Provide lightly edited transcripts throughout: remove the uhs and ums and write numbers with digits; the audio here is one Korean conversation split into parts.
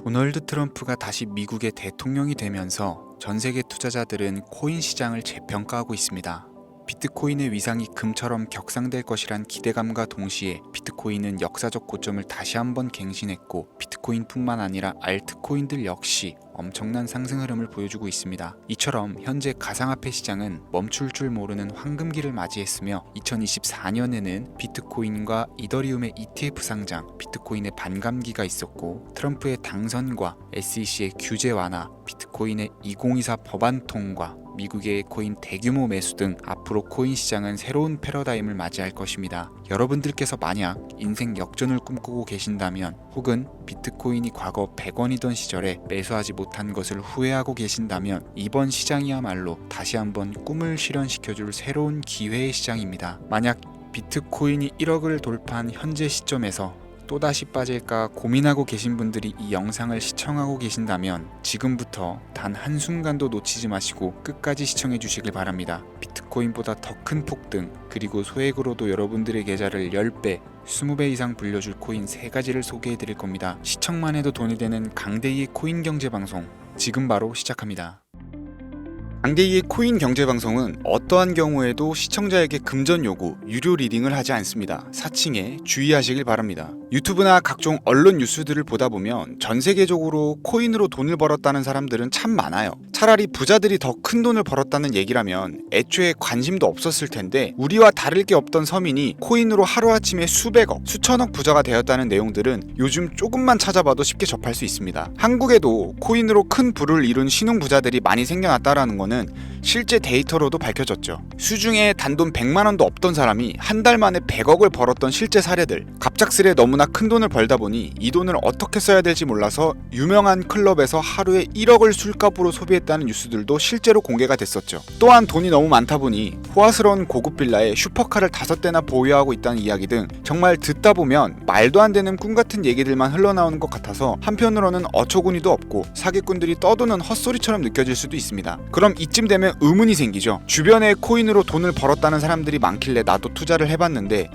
도널드 트럼프가 다시 미국의 대통령이 되면서 전 세계 투자자들은 코인 시장을 재평가하고 있습니다. 비트코인의 위상이 금처럼 격상될 것이란 기대감과 동시에 비트코인은 역사적 고점을 다시 한번 갱신했고, 비트코인뿐만 아니라 알트코인들 역시 엄청난 상승 흐름을 보여주고 있습니다. 이처럼 현재 가상화폐 시장은 멈출 줄 모르는 황금기를 맞이했으며, 2024년에는 비트코인과 이더리움의 ETF 상장, 비트코인의 반감기가 있었고, 트럼프의 당선과 SEC의 규제 완화, 비트코인의 2024 법안 통과, 미국의 코인 대규모 매수 등 앞으로 코인 시장은 새로운 패러다임을 맞이할 것입니다. 여러분들께서 만약 인생 역전을 꿈꾸고 계신다면, 혹은 비트코인이 과거 100원이던 시절에 매수하지 못한 것을 후회하고 계신다면, 이번 시장이야말로 다시 한번 꿈을 실현시켜줄 새로운 기회의 시장입니다. 만약 비트코인이 1억을 돌파한 현재 시점에서 또다시 빠질까 고민하고 계신 분들이 이 영상을 시청하고 계신다면, 지금부터 단 한순간도 놓치지 마시고 끝까지 시청해 주시길 바랍니다. 비트코인보다 더 큰 폭등, 그리고 소액으로도 여러분들의 계좌를 10배, 20배 이상 불려줄 코인 3가지를 소개해 드릴 겁니다. 시청만 해도 돈이 되는 강대희의 코인 경제 방송, 지금 바로 시작합니다. 강대희의 코인 경제 방송은 어떠한 경우에도 시청자에게 금전 요구, 유료 리딩을 하지 않습니다. 사칭에 주의하시길 바랍니다. 유튜브나 각종 언론 뉴스들을 보다 보면 전 세계적으로 코인으로 돈을 벌었다는 사람들은 참 많아요. 차라리 부자들이 더 큰 돈을 벌었다는 얘기라면 애초에 관심도 없었을 텐데, 우리와 다를 게 없던 서민이 코인으로 하루아침에 수백억, 수천억 부자가 되었다는 내용들은 요즘 조금만 찾아봐도 쉽게 접할 수 있습니다. 한국에도 코인으로 큰 부를 이룬 신흥 부자들이 많이 생겨났다라는 거는 실제 데이터로도 밝혀졌죠. 수중에 단돈 100만 원도 없던 사람이 한 달 만에 100억을 벌었던 실제 사례들. 갑작스레 너무나 큰 돈을 벌다 보니 이 돈을 어떻게 써야 될지 몰라서 유명한 클럽에서 하루에 1억을 술값으로 소비했다는 뉴스들도 실제로 공개가 됐었죠. 또한 돈이 너무 많다 보니 호화스러운 고급 빌라에 슈퍼카를 5대나 보유하고 있다는 이야기 등, 정말 듣다 보면 말도 안 되는 꿈 같은 얘기들만 흘러나오는 것 같아서 한편으로는 어처구니도 없고 사기꾼들이 떠도는 헛소리처럼 느껴질 수도 있습니다. 그럼 이쯤 되면 의문이 생기죠. 주변에 코인으로 돈을 벌었다는 사람들이 많길래 나도 투자를 해봤는데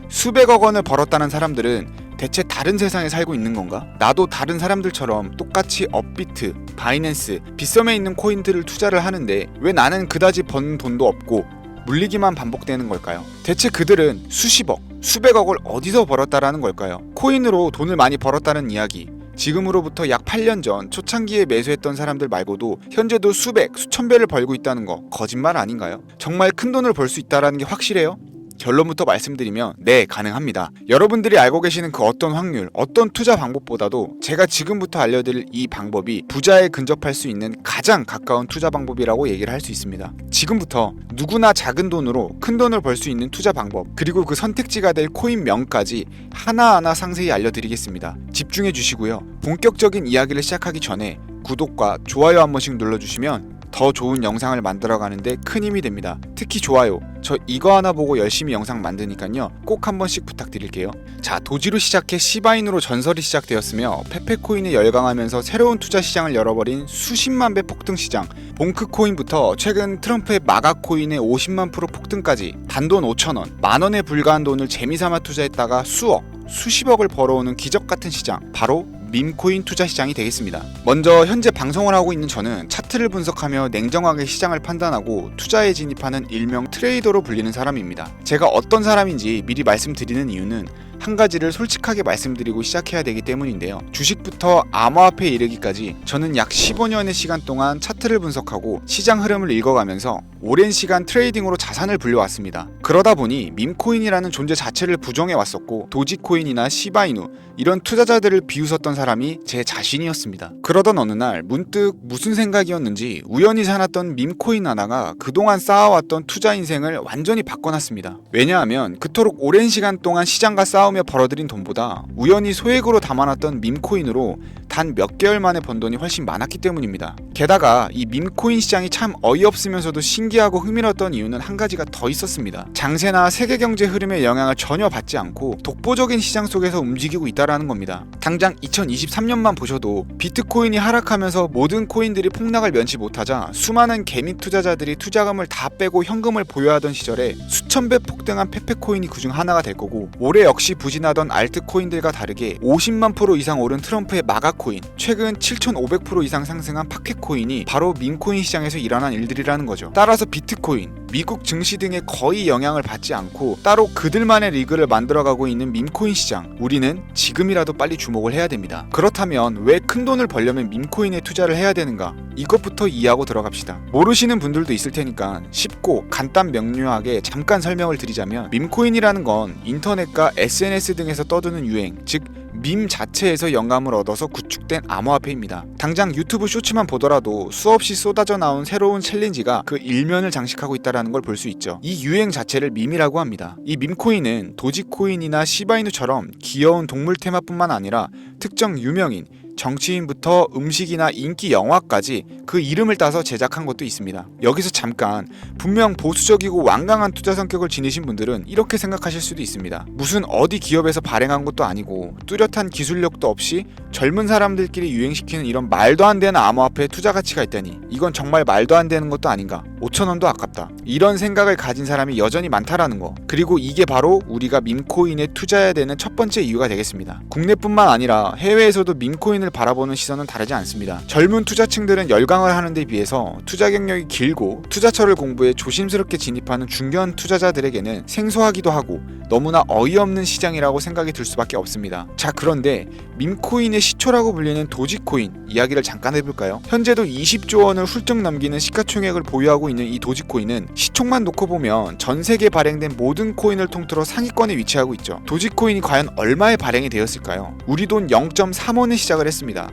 수백억 원을 벌었다는 사람들은 대체 다른 세상에 살고 있는 건가? 나도 다른 사람들처럼 똑같이 업비트, 바이낸스, 빗썸에 있는 코인들을 투자를 하는데 왜 나는 그다지 번 돈도 없고 물리기만 반복되는 걸까요? 대체 그들은 수십억, 수백억을 어디서 벌었다라는 걸까요? 코인으로 돈을 많이 벌었다는 이야기, 지금으로부터 약 8년 전 초창기에 매수했던 사람들 말고도 현재도 수백, 수천 배를 벌고 있다는 거 거짓말 아닌가요? 정말 큰 돈을 벌 수 있다는 게 확실해요? 결론부터 말씀드리면 네, 가능합니다. 여러분들이 알고 계시는 그 어떤 확률, 어떤 투자 방법보다도 제가 지금부터 알려드릴 이 방법이 부자에 근접할 수 있는 가장 가까운 투자 방법이라고 얘기를 할 수 있습니다. 지금부터 누구나 작은 돈으로 큰 돈을 벌 수 있는 투자 방법, 그리고 그 선택지가 될 코인명까지 하나하나 상세히 알려드리겠습니다. 집중해 주시고요. 본격적인 이야기를 시작하기 전에 구독과 좋아요 한 번씩 눌러주시면 더 좋은 영상을 만들어가는데 큰 힘이 됩니다. 특히 좋아요, 저 이거 하나 보고 열심히 영상 만드니까요, 꼭 한 번씩 부탁드릴게요. 자, 도지로 시작해 시바인으로 전설이 시작되었으며 페페코인에 열광하면서 새로운 투자 시장을 열어버린 수십만 배 폭등 시장, 봉크코인부터 최근 트럼프의 마가코인의 50만 프로 폭등까지 단돈 5,000원, 만원에 불과한 돈을 재미삼아 투자했다가 수억, 수십억을 벌어오는 기적같은 시장, 바로 밈코인 투자 시장이 되겠습니다. 먼저 현재 방송을 하고 있는 저는 차트를 분석하며 냉정하게 시장을 판단하고 투자에 진입하는 일명 트레이더로 불리는 사람입니다. 제가 어떤 사람인지 미리 말씀드리는 이유는 한 가지를 솔직하게 말씀드리고 시작해야 되기 때문인데요. 주식부터 암호화폐에 이르기까지 저는 약 15년의 시간 동안 차트를 분석하고 시장 흐름을 읽어가면서 오랜 시간 트레이딩으로 자산을 불려왔습니다. 그러다 보니 밈코인이라는 존재 자체를 부정해왔었고, 도지코인이나 시바이누 이런 투자자들을 비웃었던 사람이 제 자신이었습니다. 그러던 어느 날 문득 무슨 생각이었는지 우연히 사놨던 밈코인 하나가 그동안 쌓아왔던 투자 인생을 완전히 바꿔놨습니다. 왜냐하면 그토록 오랜 시간 동안 시장과 싸우며 벌어들인 돈보다 우연히 소액으로 담아놨던 밈코인으로 단 몇 개월 만에 번 돈이 훨씬 많았기 때문입니다. 게다가 이 밈코인 시장이 참 어이없으면서도 신기하고 흥미로웠던 이유는 한 가지가 더 있었습니다. 장세나 세계 경제 흐름의 영향을 전혀 받지 않고 독보적인 시장 속에서 움직이고 있다라는 겁니다. 당장 2023년만 보셔도 비트코인이 하락하면서 모든 코인들이 폭락을 면치 못하자 수많은 개미 투자자들이 투자금을 다 빼고 현금을 보유하던 시절에 수천 배 폭등한 페페코인이 그중 하나가 될 거고, 올해 역시 부진하던 알트코인들과 다르게 50만 프로 이상 오른 트럼프의 마가코인 비트코인, 최근 7,500% 이상 상승한 파켓코인이 바로 밈코인 시장에서 일어난 일들이라는 거죠. 따라서 비트코인, 미국 증시 등에 거의 영향을 받지 않고 따로 그들만의 리그를 만들어가고 있는 밈코인 시장, 우리는 지금이라도 빨리 주목을 해야 됩니다. 그렇다면 왜 큰돈을 벌려면 밈코인에 투자를 해야 되는가? 이것부터 이해하고 들어갑시다. 모르시는 분들도 있을 테니까 쉽고 간단 명료하게 잠깐 설명을 드리자면, 밈코인이라는 건 인터넷과 SNS 등에서 떠드는 유행, 즉 밈 자체에서 영감을 얻어서 구축된 암호화폐입니다. 당장 유튜브 쇼츠만 보더라도 수없이 쏟아져 나온 새로운 챌린지가 그 일면을 장식하고 있다는 걸 볼 수 있죠. 이 유행 자체를 밈이라고 합니다. 이 밈코인은 도지코인이나 시바이누처럼 귀여운 동물 테마뿐만 아니라 특정 유명인, 정치인부터 음식이나 인기 영화까지 그 이름을 따서 제작한 것도 있습니다. 여기서 잠깐, 분명 보수적이고 완강한 투자 성격을 지니신 분들은 이렇게 생각하실 수도 있습니다. 무슨 어디 기업에서 발행한 것도 아니고 뚜렷한 기술력도 없이 젊은 사람들끼리 유행시키는 이런 말도 안 되는 암호화폐에 투자 가치가 있다니, 이건 정말 말도 안 되는 것도 아닌가, 5,000원도 아깝다, 이런 생각을 가진 사람이 여전히 많다라는 거. 그리고 이게 바로 우리가 밈코인에 투자해야 되는 첫 번째 이유가 되겠습니다. 국내뿐만 아니라 해외에서도 밈코인을 바라보는 시선은 다르지 않습니다. 젊은 투자층들은 열광을 하는 데 비해서 투자 경력이 길고 투자처를 공부해 조심스럽게 진입하는 중견 투자자들에게는 생소하기도 하고 너무나 어이없는 시장이라고 생각이 들 수밖에 없습니다. 자, 그런데 밈코인의 시초라고 불리는 도지코인 이야기를 잠깐 해볼까요? 현재도 20조 원을 훌쩍 넘기는 시가총액을 보유하고 있는 이 도지코인은 시총만 놓고 보면 전 세계에 발행된 모든 코인을 통틀어 상위권에 위치하고 있죠. 도지코인이 과연 얼마에 발행이 되었을까요? 우리 돈 0.3원에 시작을 했습니다.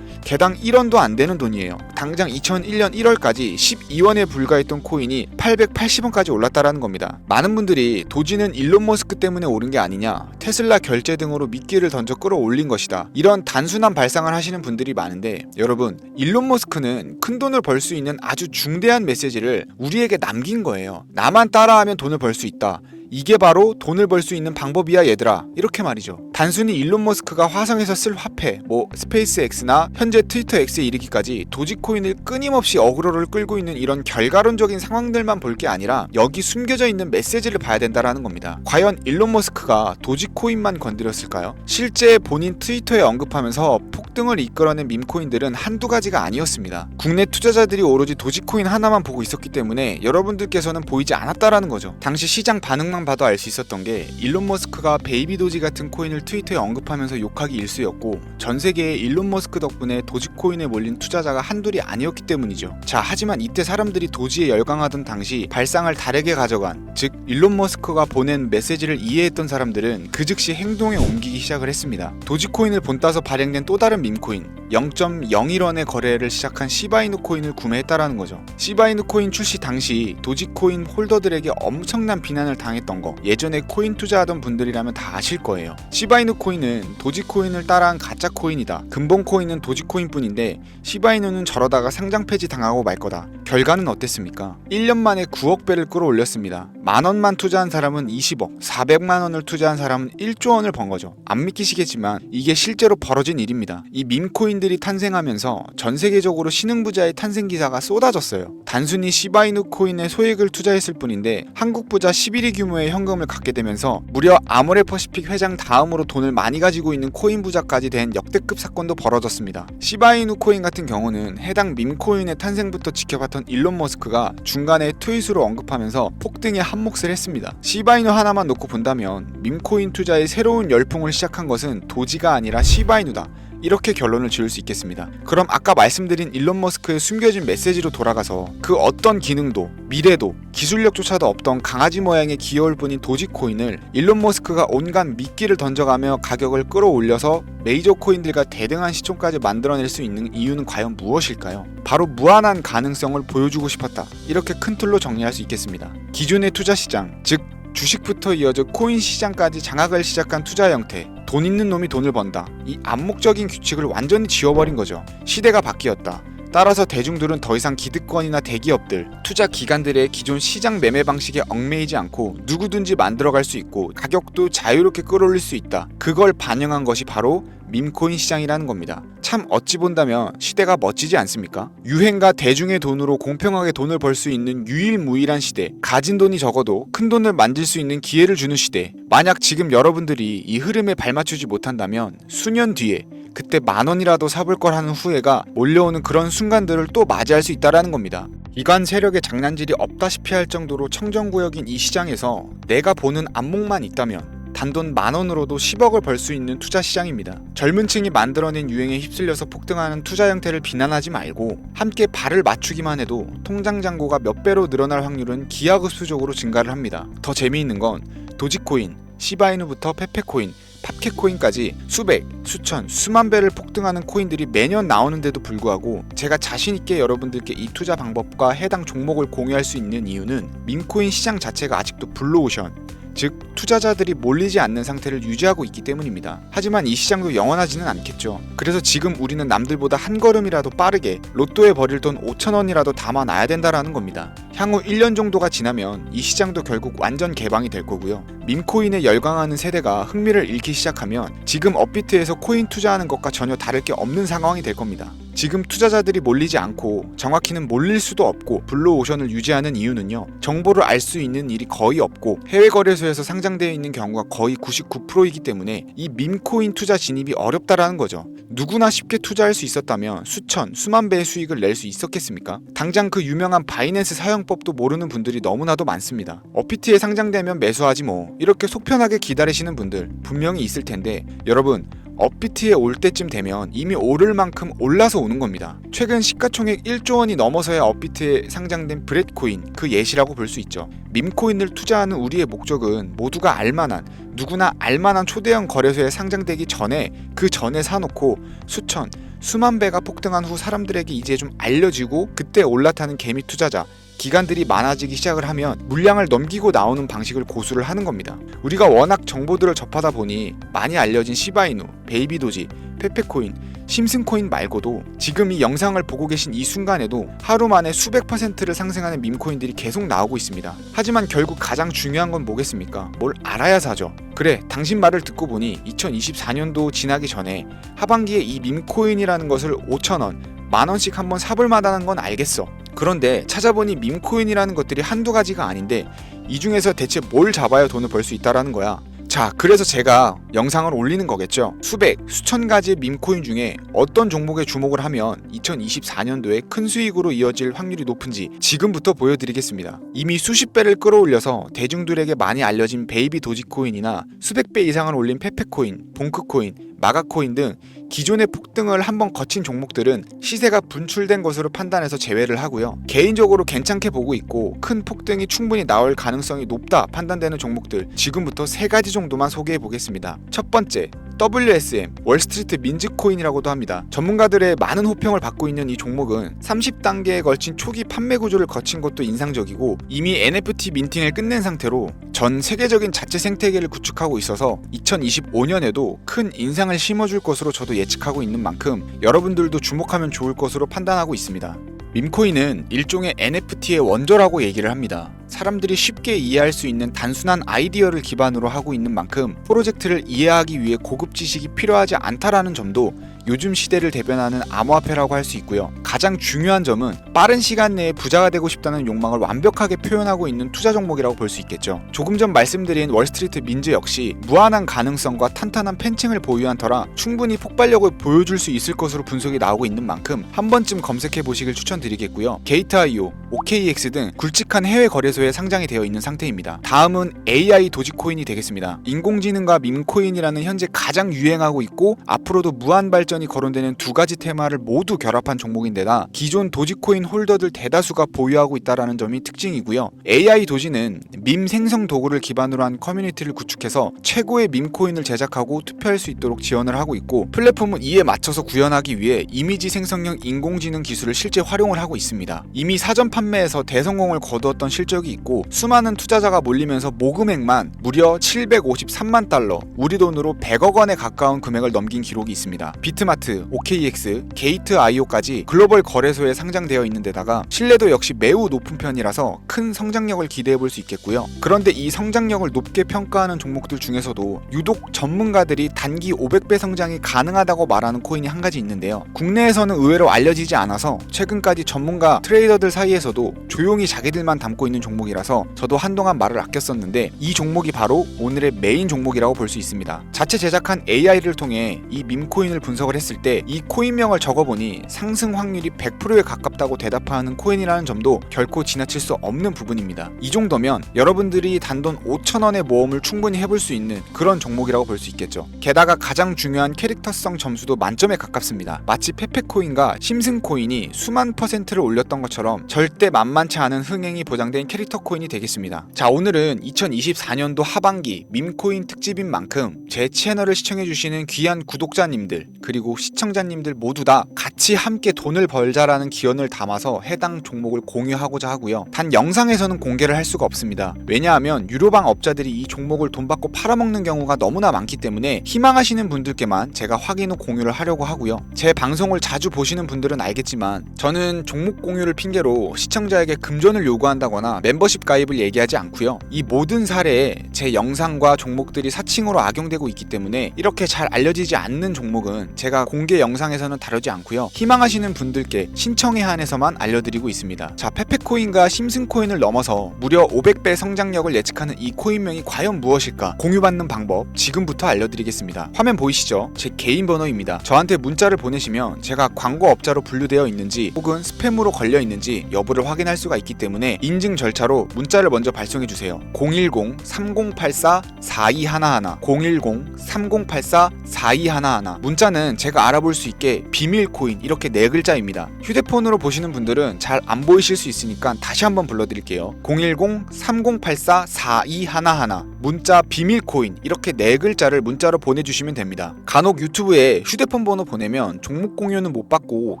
개당 1원도 안 되는 돈이에요. 당장 2001년 1월까지 12원에 불과했던 코인이 880원까지 올랐다라는 겁니다. 많은 분들이 도지는 일론 머스크 때문에 오른 게 아니냐, 테슬라 결제 등으로 미끼를 던져 끌어올린 것이다, 이런 단순한 발상을 하시는 분들이 많은데, 여러분, 일론 머스크는 큰 돈을 벌 수 있는 아주 중대한 메시지를 우리에게 남긴 거예요. 나만 따라하면 돈을 벌 수 있다, 이게 바로 돈을 벌 수 있는 방법이야 얘들아, 이렇게 말이죠. 단순히 일론 머스크가 화성에서 쓸 화폐, 스페이스 X나 현재 트위터 X에 이르기까지 도지코인을 끊임없이 어그로를 끌고 있는 이런 결과론적인 상황들만 볼 게 아니라 여기 숨겨져 있는 메시지를 봐야 된다라는 겁니다. 과연 일론 머스크가 도지코인만 건드렸을까요? 실제 본인 트위터에 언급하면서 폭등을 이끌어낸 밈코인들은 한두 가지가 아니었습니다. 국내 투자자들이 오로지 도지코인 하나만 보고 있었기 때문에 여러분들께서는 보이지 않았다라는 거죠. 당시 시장 반응만 봐도 알 수 있었던 게, 일론 머스크가 베이비 도지 같은 코인을 트위터에 언급하면서 욕하기 일쑤였고, 전 세계에 일론 머스크 덕분에 도지코인에 몰린 투자자가 한둘이 아니었기 때문이죠. 자, 하지만 이때 사람들이 도지에 열광하던 당시 발상을 다르게 가져간, 즉 일론 머스크가 보낸 메시지를 이해했던 사람들은 그 즉시 행동에 옮기기 시작을 했습니다. 도지코인을 본따서 발행된 또 다른 밈코인, 0.01원의 거래를 시작한 시바이누 코인을 구매했다라는 거죠. 시바이누 코인 출시 당시 도지코인 홀더들에게 엄청난 비난을 당했던 거, 예전에 코인 투자하던 분들이라면 다 아실 거예요. 시바이누 코인은 도지코인을 따라한 가짜 코인이다, 근본 코인은 도지코인 뿐인데 시바이누는 저러다가 상장 폐지 당하고 말 거다. 결과는 어땠습니까? 1년 만에 9억 배를 끌어올렸습니다. 만원만 투자한 사람은 20억, 400만원을 투자한 사람은 1조 원을 번 거죠. 안 믿기시겠지만 이게 실제로 벌어진 일입니다. 이 밈코인들이 탄생하면서 전 세계적으로 신흥부자의 탄생 기사가 쏟아졌어요. 단순히 시바이누 코인에 소액을 투자했을 뿐인데 한국 부자 11위 규모의 현금을 갖게 되면서 무려 아모레퍼시픽 회장 다음으로 돈을 많이 가지고 있는 코인 부자까지 된 역대급 사건도 벌어졌습니다. 시바이누 코인 같은 경우는 해당 밈코인의 탄생부터 지켜봤던 일론 머스크가 중간에 트윗으로 언급하면서 폭등에 한몫을 했습니다. 시바이누 하나만 놓고 본다면 밈코인 투자의 새로운 열풍을 시작한 것은 도지가 아니라 시바이누다, 이렇게 결론을 지을 수 있겠습니다. 그럼 아까 말씀드린 일론 머스크의 숨겨진 메시지로 돌아가서 그 어떤 기능도 미래도 기술력조차도 없던 강아지 모양의 귀여울 뿐인 도지코인을 일론 머스크가 온갖 미끼를 던져가며 가격을 끌어올려서 메이저 코인들과 대등한 시총까지 만들어낼 수 있는 이유는 과연 무엇일까요? 바로 무한한 가능성을 보여주고 싶었다, 이렇게 큰 틀로 정리할 수 있겠습니다. 기존의 투자 시장, 즉 주식부터 이어져 코인 시장까지 장악을 시작한 투자 형태, 돈 있는 놈이 돈을 번다, 이 암묵적인 규칙을 완전히 지워버린 거죠. 시대가 바뀌었다. 따라서 대중들은 더 이상 기득권이나 대기업들, 투자 기관들의 기존 시장 매매 방식에 얽매이지 않고 누구든지 만들어갈 수 있고 가격도 자유롭게 끌어올릴 수 있다, 그걸 반영한 것이 바로 밈코인 시장이라는 겁니다. 참 어찌 본다면 시대가 멋지지 않습니까? 유행과 대중의 돈으로 공평하게 돈을 벌 수 있는 유일무이한 시대, 가진 돈이 적어도 큰 돈을 만들 수 있는 기회를 주는 시대. 만약 지금 여러분들이 이 흐름에 발맞추지 못한다면 수년 뒤에 그때 10,000원이라도 사볼 걸 하는 후회가 몰려오는 그런 순간들을 또 맞이할 수 있다라는 겁니다. 이관 세력의 장난질이 없다시피 할 정도로 청정구역인 이 시장에서 내가 보는 안목만 있다면 단돈 10,000원으로도 10억을 벌 수 있는 투자 시장입니다. 젊은 층이 만들어낸 유행에 휩쓸려서 폭등하는 투자 형태를 비난하지 말고 함께 발을 맞추기만 해도 통장 잔고가 몇 배로 늘어날 확률은 기하급수적으로 증가를 합니다. 더 재미있는 건 도지코인, 시바이누부터 페페코인, 팝캣코인까지 수백, 수천, 수만 배를 폭등하는 코인들이 매년 나오는데도 불구하고 제가 자신있게 여러분들께 이 투자 방법과 해당 종목을 공유할 수 있는 이유는 밈코인 시장 자체가 아직도 블루오션, 즉 투자자들이 몰리지 않는 상태를 유지하고 있기 때문입니다. 하지만 이 시장도 영원하지는 않겠죠. 그래서 지금 우리는 남들보다 한 걸음이라도 빠르게 로또에 버릴 돈 5,000원이라도 담아놔야 된다라는 겁니다. 향후 1년 정도가 지나면 이 시장도 결국 완전 개방이 될 거고요. 밈코인에 열광하는 세대가 흥미를 잃기 시작하면 지금 업비트에서 코인 투자하는 것과 전혀 다를 게 없는 상황이 될 겁니다. 지금 투자자들이 몰리지 않고 정확히는 몰릴 수도 없고 블루오션을 유지하는 이유는요. 정보를 알 수 있는 일이 거의 없고 해외 거래소에서 상장되어 있는 경우가 거의 99%이기 때문에 이 밈코인 투자 진입이 어렵다라는 거죠. 누구나 쉽게 투자할 수 있었다면 수천, 수만 배의 수익을 낼 수 있었겠습니까? 당장 그 유명한 바이낸스 사용법도 모르는 분들이 너무나도 많습니다. 업비트에 상장되면 매수하지 뭐 이렇게 속편하게 기다리시는 분들 분명히 있을 텐데 여러분 업비트에 올 때쯤 되면 이미 오를 만큼 올라서 오는 겁니다. 최근 시가총액 1조 원이 넘어서야 업비트에 상장된 브렛코인 그 예시라고 볼 수 있죠. 밈코인을 투자하는 우리의 목적은 모두가 알만한 누구나 알만한 초대형 거래소에 상장되기 전에 그 전에 사놓고 수천, 수만 배가 폭등한 후 사람들에게 이제 좀 알려지고 그때 올라타는 개미 투자자 기관들이 많아지기 시작을 하면 물량을 넘기고 나오는 방식을 고수를 하는 겁니다. 우리가 워낙 정보들을 접하다 보니 많이 알려진 시바이누, 베이비도지, 페페코인, 심슨코인 말고도 지금 이 영상을 보고 계신 이 순간에도 하루 만에 수백 %를 상승하는 밈코인들이 계속 나오고 있습니다. 하지만 결국 가장 중요한 건 뭐겠습니까? 뭘 알아야 사죠. 그래, 당신 말을 듣고 보니 2024년도 지나기 전에 하반기에 이 밈코인이라는 것을 5,000원, 10,000원씩 한번 사볼 만하는 건 알겠어. 그런데 찾아보니 밈코인이라는 것들이 한두 가지가 아닌데 이 중에서 대체 뭘 잡아야 돈을 벌 수 있다라는 거야. 자, 그래서 제가 영상을 올리는 거겠죠. 수백, 수천 가지의 밈코인 중에 어떤 종목에 주목을 하면 2024년도에 큰 수익으로 이어질 확률이 높은지 지금부터 보여드리겠습니다. 이미 수십 배를 끌어올려서 대중들에게 많이 알려진 베이비 도지코인이나 수백 배 이상을 올린 페페코인, 봉크코인, 마가코인 등 기존의 폭등을 한번 거친 종목들은 시세가 분출된 것으로 판단해서 제외를 하고요. 개인적으로 괜찮게 보고 있고 큰 폭등이 충분히 나올 가능성이 높다 판단되는 종목들 지금부터 3가지 정도만 소개해 보겠습니다. 첫 번째, WSM, 월스트리트 민즈코인이라고도 합니다. 전문가들의 많은 호평을 받고 있는 이 종목은 30단계에 걸친 초기 판매 구조를 거친 것도 인상적이고 이미 NFT 민팅을 끝낸 상태로 전 세계적인 자체 생태계를 구축하고 있어서 2025년에도 큰 인상을 심어줄 것으로 저도 예측하고 있는 만큼 여러분들도 주목하면 좋을 것으로 판단하고 있습니다. 밈코인은 일종의 NFT의 원조라고 얘기를 합니다. 사람들이 쉽게 이해할 수 있는 단순한 아이디어를 기반으로 하고 있는 만큼 프로젝트를 이해하기 위해 고급 지식이 필요하지 않다라는 점도 요즘 시대를 대변하는 암호화폐라고 할 수 있고요. 가장 중요한 점은 빠른 시간 내에 부자가 되고 싶다는 욕망을 완벽하게 표현하고 있는 투자 종목이라고 볼 수 있겠죠. 조금 전 말씀드린 월스트리트 민즈 역시 무한한 가능성과 탄탄한 팬층을 보유한 터라 충분히 폭발력을 보여줄 수 있을 것으로 분석이 나오고 있는 만큼 한 번쯤 검색해 보시길 추천드리겠고요. 게이트.io, OKX 등 굵직한 해외 거래소에 상장이 되어 있는 상태입니다. 다음은 AI 도지코인이 되겠습니다. 인공지능과 밈코인이라는 현재 가장 유행하고 있고 앞으로도 무한 발전이 거론되는 두 가지 테마를 모두 결합한 종목인데다 기존 도지코인 홀더들 대다수가 보유하고 있다는 점이 특징이고요. AI 도지는 밈 생성 도구를 기반으로 한 커뮤니티를 구축해서 최고의 밈코인을 제작하고 투표할 수 있도록 지원을 하고 있고 플랫폼은 이에 맞춰서 구현하기 위해 이미지 생성형 인공지능 기술을 실제 활용을 하고 있습니다. 이미 사전 판매에서 대성공을 거두었던 실적이 있고 수많은 투자자가 몰리면서 모금액만 무려 753만 달러, 우리 돈으로 100억 원에 가까운 금액을 넘긴 기록이 있습니다. 비트마트, OKX, 게이트.io까지 글로벌 거래소에 상장되어 있는 데다가 신뢰도 역시 매우 높은 편이라서 큰 성장력을 기대해 볼 수 있겠고요. 그런데 이 성장력을 높게 평가하는 종목들 중에서도 유독 전문가들이 단기 500배 성장이 가능하다고 말하는 코인이 한 가지 있는데요. 국내에서는 의외로 알려지지 않아서 최근까지 전문가 트레이더들 사이에서도 조용히 자기들만 담고 있는 종목이라서 저도 한동안 말을 아꼈었는데 이 종목이 바로 오늘의 메인 종목이라고 볼 수 있습니다. 자체 제작한 AI를 통해 이 밈코인을 분석을 했을 때 이 코인명을 적어보니 상승 확률이 100%에 가깝다고 대답하는 코인이라는 점도 결코 지나칠 수 없는 부분입니다. 이 정도면 여러분들이 단돈 5,000원의 모험을 충분히 해볼 수 있는 그런 종목이라고 볼 수 있겠죠. 게다가 가장 중요한 캐릭터성 점수도 만점에 가깝습니다. 마치 페페코인과 심슨코인이 수만 %를 올렸던 것처럼 절대 만만치 않은 흥행이 보장된 캐릭터 코인이 되겠습니다. 자, 오늘은 2024년도 하반기 밈코인 특집인 만큼 제 채널을 시청해주시는 귀한 구독자님들 그리고 시청자님들 모두 다 같이 함께 돈을 벌자라는 기원을 담아서 해당 종목을 공유하고자 하고요. 단 영상에서는 공개를 할 수가 없습니다. 왜냐하면 유료방 업자들이 이 종목을 돈 받고 팔아먹는 경우가 너무나 많기 때문에 희망하시는 분들께만 제가 확인 후 공유를 하려고 하고요. 제 방송을 자주 보시는 분들은 알겠지만 저는 종목 공유를 핑계로 시청자에게 금전을 요구한다거나 멤버십 가입을 얘기하지 않고요. 이 모든 사례에 제 영상과 종목들이 사칭으로 악용되고 있기 때문에 이렇게 잘 알려지지 않는 종목은 제가 공개 영상에서는 다루지 않고요. 희망하시는 분들께 신청에 한해서만 알려드리고 있습니다. 자, 페페코인과 심슨코인을 넘어서 무려 500배 성장력을 예측하는 이 코인명이 과연 무엇일까? 공유받는 방법 지금부터 알려드리겠습니다. 화면 보이시죠? 제 개인 번호입니다. 저한테 문자를 보내시면 제가 광고업자로 분류되어 있는지 혹은 스팸으로 걸려 있는지 여부를 확인할 수가 있기 때문에 인증 절차로 문자를 먼저 발송해주세요. 010-3084-4211 010-3084-4211 문자는 제가 알아볼 수 있게 비밀코인 이렇게 4글자입니다. 휴대폰으로 보시는 분들은 잘 안 보이실 수 있으니까 다시 한번 불러드릴게요. 010-3084-4211 문자 비밀코인 이렇게 4글자를 문자로 보내주시면 됩니다. 간혹 유튜브에 휴대폰 번호 보내면 종목 공유는 못 받고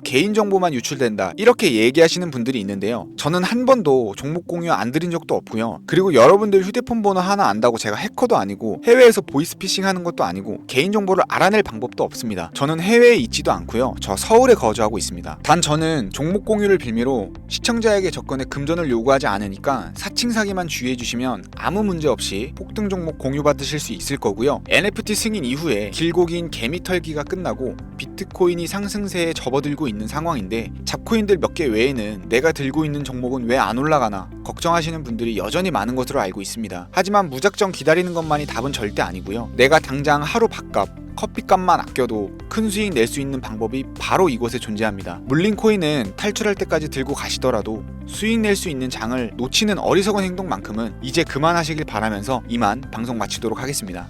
개인정보만 유출된다 이렇게 얘기하시는 분들이 있는데요. 저는 한 번도 종목 공유 안 드린 적도 없고요. 그리고 여러분들 휴대폰 번호 하나 안다고 제가 해커도 아니고 해외에서 보이스피싱 하는 것도 아니고 개인정보를 알아낼 방법도 없습니다. 저는 해외에 있지도 않고요. 저 서울에 거주하고 있습니다. 단 저는 종목 공유를 빌미로 시청자에게 접근에 금전을 요구하지 않으니까 사칭 사기만 주의해주시면 아무 문제 없이 폭등 종목 공유 받으실 수 있을 거고요. NFT 승인 이후에 길고 긴 개미 털기가 끝나고 비트코인이 상승세에 접어들고 있는 상황인데 잡코인들 몇 개 외에는 내가 들고 있는 종목은 왜 안 올라가나 걱정하시는 분들이 여전히 많은 것으로 알고 있습니다. 하지만 무작정 기다리는 것만이 답은 절대 아니고요. 내가 당장 하루 밥값 커피값만 아껴도 큰 수익 낼 수 있는 방법이 바로 이곳에 존재합니다. 물린 코인은 탈출할 때까지 들고 가시더라도 수익 낼 수 있는 장을 놓치는 어리석은 행동만큼은 이제 그만하시길 바라면서 이만 방송 마치도록 하겠습니다.